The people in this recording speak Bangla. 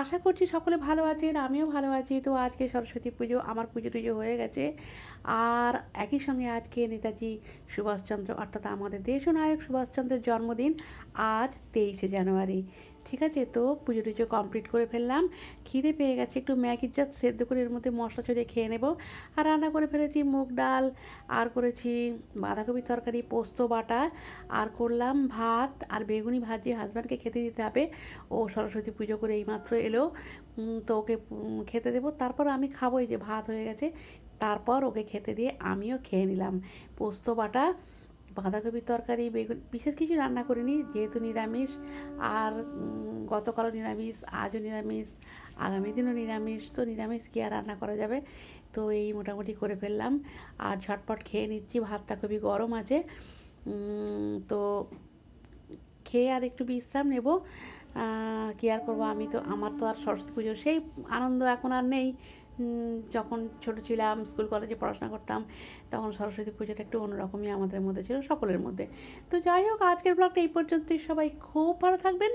আশা করছি সকলে ভালো আছেন, আমিও ভালো আছি। তো আজকে সরস্বতী পুজো, আমার পুজো-টুজো হয়ে গেছে। আর একই সঙ্গে আজকে নেতাজি সুভাষচন্দ্র অর্থাৎ আমাদের দেশনায়ক সুভাষচন্দ্রের জন্মদিন। আজ 23শে জানুয়ারি। ঠিক আছে? তো পুজো-টুজো কমপ্লিট করে ফেললাম। খিদে পেয়ে গেছে, একটু ম্যাগি জাস্ট সেদ্ধ করে এর মধ্যে মশলা ছড়িয়ে খেয়ে নেব। আর রান্না করে ফেলেছি মুগ ডাল, আর করেছি বাঁধাকপির তরকারি, পোস্ত বাটা, আর করলাম ভাত আর বেগুনি ভাজি। হাজব্যান্ডকে খেতে দিতে হবে, ও সরস্বতী পুজো করে এইমাত্র এলো। তো ওকে খেতে দেবো, তারপর আমি খাবো। এই যে ভাত হয়ে গেছে, তারপর ওকে খেতে দিয়ে আমিও খেয়ে নিলাম। পোস্ত বাটা, বাঁধাকপির তরকারি, বেগুন, বিশেষ কিছু রান্না করিনি যেহেতু নিরামিষ। আর গতকালও নিরামিষ, আজও নিরামিষ, আগামী দিনও নিরামিষ। তো নিরামিষ কি আর রান্না করা যাবে। তো এই মোটামুটি করে ফেললাম আর ঝটপট খেয়ে নিচ্ছি। ভাতটা খুবই গরম আছে। তো খেয়ে আর একটু বিশ্রাম নেব। কী আর করবো, আমি তো, আমার তো আর সরস্বতী পুজোর সেই আনন্দ এখন আর নেই। যখন ছোট ছিলাম, স্কুল কলেজে পড়াশোনা করতাম, তখন সরস্বতী পুজোটা একটু অন্যরকমই আমাদের মধ্যে ছিল, সকলের মধ্যে। তো যাই হোক, আজকের ব্লগটা এই পর্যন্তই। সবাই খুব ভালো থাকবেন।